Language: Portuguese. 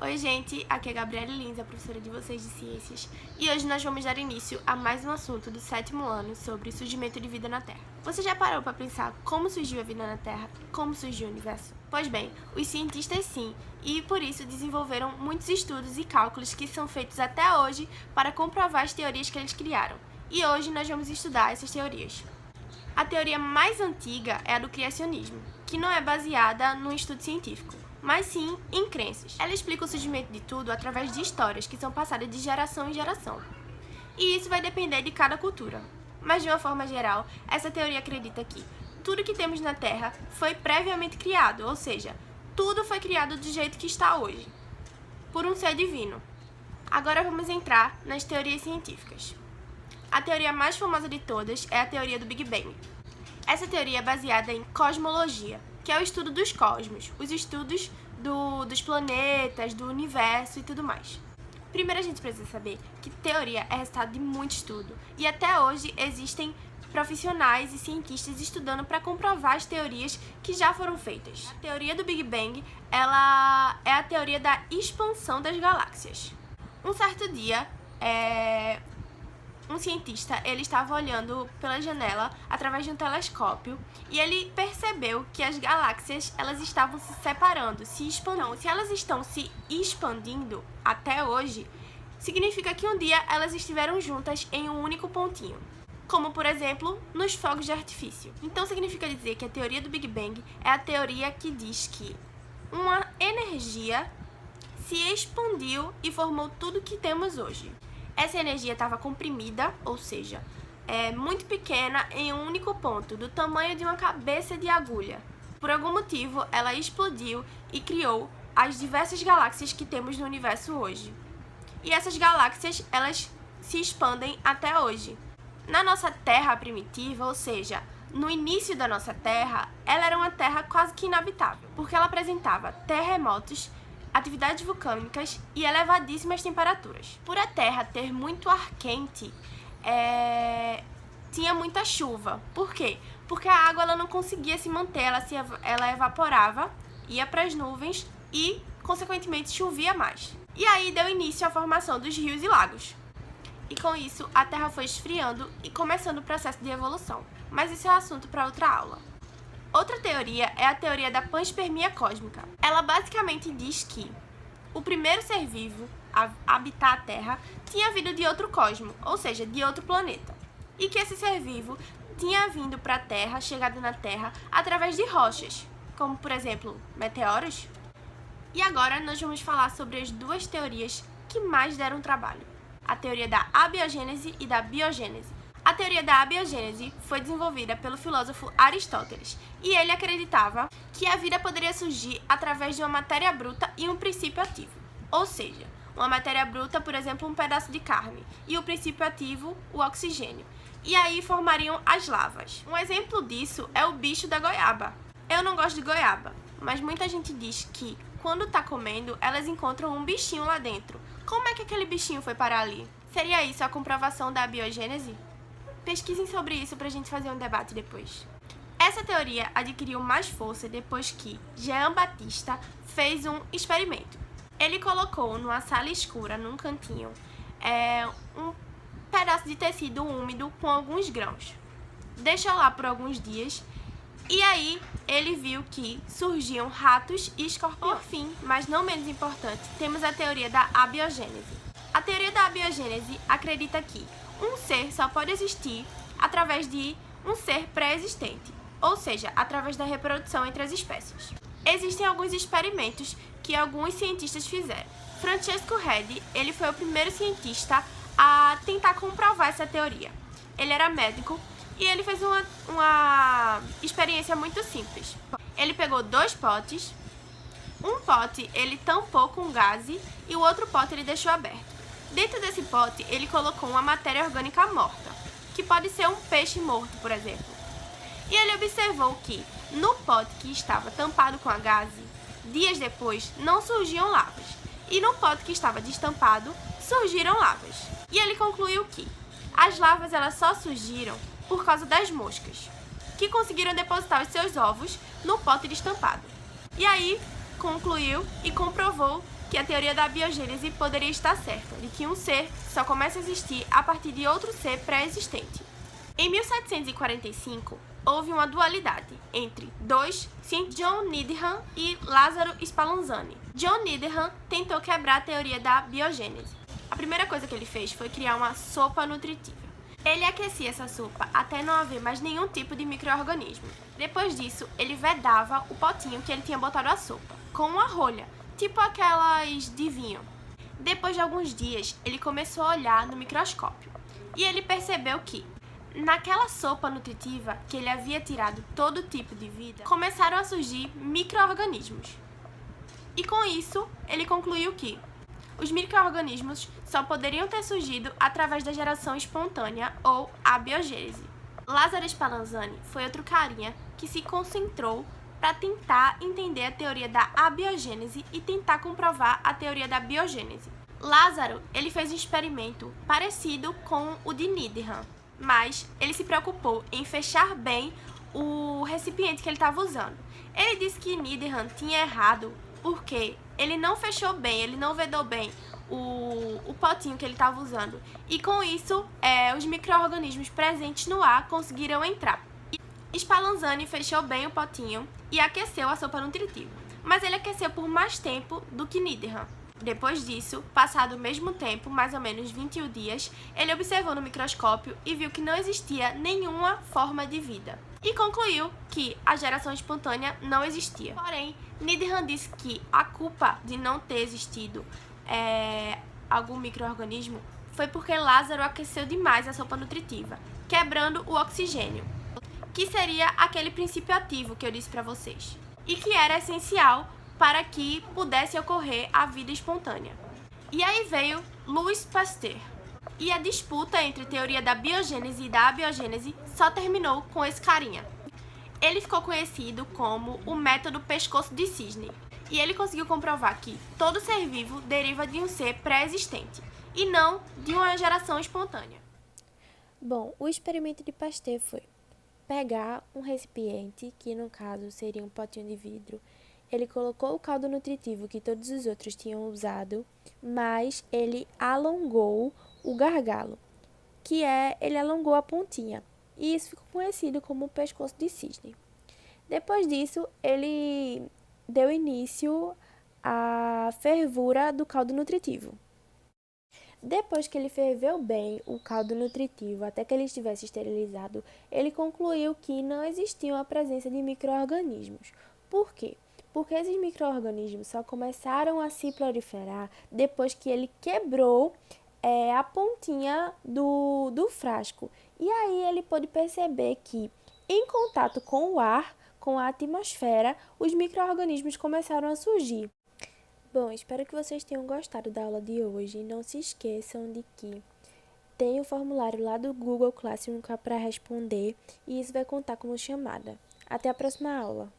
Oi gente, aqui é a Gabriela Lins, a professora de vocês de Ciências, e hoje nós vamos dar início a mais um assunto do 7º ano sobre surgimento de vida na Terra. Você já parou para pensar como surgiu a vida na Terra? Como surgiu o universo? Pois bem, os cientistas sim, e por isso desenvolveram muitos estudos e cálculos que são feitos até hoje para comprovar as teorias que eles criaram. E hoje nós vamos estudar essas teorias. A teoria mais antiga é a do criacionismo, que não é baseada num estudo científico, mas sim em crenças. Ela explica o surgimento de tudo através de histórias que são passadas de geração em geração. E isso vai depender de cada cultura. Mas de uma forma geral, essa teoria acredita que tudo que temos na Terra foi previamente criado, ou seja, tudo foi criado do jeito que está hoje, por um ser divino. Agora vamos entrar nas teorias científicas. A teoria mais famosa de todas é a teoria do Big Bang. Essa teoria é baseada em cosmologia, que é o estudo dos cosmos, os estudos dos planetas, do universo e tudo mais. Primeiro a gente precisa saber que teoria é resultado de muito estudo, e até hoje existem profissionais e cientistas estudando para comprovar as teorias que já foram feitas. A teoria do Big Bang, ela é a teoria da expansão das galáxias. Um certo dia, um cientista, ele estava olhando pela janela através de um telescópio e ele percebeu que as galáxias elas estavam se separando, se expandindo. Então, se elas estão se expandindo até hoje, significa que um dia elas estiveram juntas em um único pontinho, como por exemplo nos fogos de artifício. Então significa dizer que a teoria do Big Bang é a teoria que diz que uma energia se expandiu e formou tudo que temos hoje. Essa energia estava comprimida, ou seja, muito pequena em um único ponto, do tamanho de uma cabeça de agulha. Por algum motivo, ela explodiu e criou as diversas galáxias que temos no universo hoje. E essas galáxias, elas se expandem até hoje. Na nossa Terra primitiva, ou seja, no início da nossa Terra, ela era uma Terra quase que inabitável, porque ela apresentava terremotos, atividades vulcânicas e elevadíssimas temperaturas. Por a Terra ter muito ar quente, tinha muita chuva. Por quê? Porque a água ela não conseguia se manter, ela evaporava, ia para as nuvens e, consequentemente, chovia mais. E aí deu início à formação dos rios e lagos. E com isso, a Terra foi esfriando e começando o processo de evolução. Mas isso é assunto para outra aula. Outra teoria é a teoria da panspermia cósmica. Ela basicamente diz que o primeiro ser vivo a habitar a Terra tinha vindo de outro cosmo, ou seja, de outro planeta. E que esse ser vivo tinha vindo para a Terra, chegado na Terra, através de rochas, como por exemplo, meteoros. E agora nós vamos falar sobre as duas teorias que mais deram trabalho. A teoria da abiogênese e da biogênese. A teoria da abiogênese foi desenvolvida pelo filósofo Aristóteles, e ele acreditava que a vida poderia surgir através de uma matéria bruta e um princípio ativo. Ou seja, uma matéria bruta, por exemplo, um pedaço de carne, e o princípio ativo, o oxigênio. E aí formariam as lavas. Um exemplo disso é o bicho da goiaba. Eu não gosto de goiaba, mas muita gente diz que, quando está comendo, elas encontram um bichinho lá dentro. Como é que aquele bichinho foi parar ali? Seria isso a comprovação da abiogênese? Pesquisem sobre isso para a gente fazer um debate depois. Essa teoria adquiriu mais força depois que Jean Baptiste fez um experimento. Ele colocou numa sala escura, num cantinho, um pedaço de tecido úmido com alguns grãos. Deixou lá por alguns dias e aí ele viu que surgiam ratos e escorpiões. Por fim, mas não menos importante, temos a teoria da abiogênese. A teoria da abiogênese acredita que um ser só pode existir através de um ser pré-existente, ou seja, através da reprodução entre as espécies. Existem alguns experimentos que alguns cientistas fizeram. Francesco Redi, ele foi o primeiro cientista a tentar comprovar essa teoria. Ele era médico e ele fez uma experiência muito simples. Ele pegou 2 potes, um pote ele tampou com gaze e o outro pote ele deixou aberto. Dentro desse pote, ele colocou uma matéria orgânica morta, que pode ser um peixe morto, por exemplo. E ele observou que, no pote que estava tampado com a gaze, dias depois, não surgiam lavas. E no pote que estava destampado, surgiram lavas. E ele concluiu que as lavas elas só surgiram por causa das moscas, que conseguiram depositar os seus ovos no pote destampado. E aí, concluiu e comprovou que a teoria da biogênese poderia estar certa, de que um ser só começa a existir a partir de outro ser pré-existente. Em 1745, houve uma dualidade entre dois cientistas, John Needham e Lázaro Spallanzani. John Needham tentou quebrar a teoria da biogênese. A primeira coisa que ele fez foi criar uma sopa nutritiva. Ele aquecia essa sopa até não haver mais nenhum tipo de micro-organismo. Depois disso, ele vedava o potinho que ele tinha botado a sopa, com uma rolha, tipo aquelas de vinho. Depois de alguns dias, ele começou a olhar no microscópio e ele percebeu que, naquela sopa nutritiva que ele havia tirado todo tipo de vida, começaram a surgir micro-organismos. E com isso, ele concluiu que os micro-organismos só poderiam ter surgido através da geração espontânea ou abiogênese. Lázaro Spallanzani foi outro carinha que se concentrou para tentar entender a teoria da abiogênese e tentar comprovar a teoria da biogênese. Lázaro, ele fez um experimento parecido com o de Needham, mas ele se preocupou em fechar bem o recipiente que ele estava usando. Ele disse que Needham tinha errado porque ele não fechou bem, ele não vedou bem o potinho que ele estava usando. E com isso, os micro-organismos presentes no ar conseguiram entrar. Spallanzani fechou bem o potinho e aqueceu a sopa nutritiva, mas ele aqueceu por mais tempo do que Needham. Depois disso, passado o mesmo tempo, mais ou menos 21 dias, ele observou no microscópio e viu que não existia nenhuma forma de vida. E concluiu que a geração espontânea não existia. Porém, Needham disse que a culpa de não ter existido algum micro-organismo foi porque Lázaro aqueceu demais a sopa nutritiva, quebrando o oxigênio, que seria aquele princípio ativo que eu disse para vocês, e que era essencial para que pudesse ocorrer a vida espontânea. E aí veio Louis Pasteur. E a disputa entre a teoria da biogênese e da abiogênese só terminou com esse carinha. Ele ficou conhecido como o método pescoço de cisne. E ele conseguiu comprovar que todo ser vivo deriva de um ser pré-existente, e não de uma geração espontânea. Bom, o experimento de Pasteur foi pegar um recipiente, que no caso seria um potinho de vidro. Ele colocou o caldo nutritivo que todos os outros tinham usado, mas ele alongou o gargalo, ele alongou a pontinha. E isso ficou conhecido como o pescoço de cisne. Depois disso, ele deu início à fervura do caldo nutritivo. Depois que ele ferveu bem o caldo nutritivo até que ele estivesse esterilizado, ele concluiu que não existia a presença de micro-organismos. Por quê? Porque esses micro-organismos só começaram a se proliferar depois que ele quebrou a pontinha do frasco. E aí ele pôde perceber que, em contato com o ar, com a atmosfera, os micro-organismos começaram a surgir. Bom, espero que vocês tenham gostado da aula de hoje. Não se esqueçam de que tem o formulário lá do Google Classroom para responder e isso vai contar como chamada. Até a próxima aula!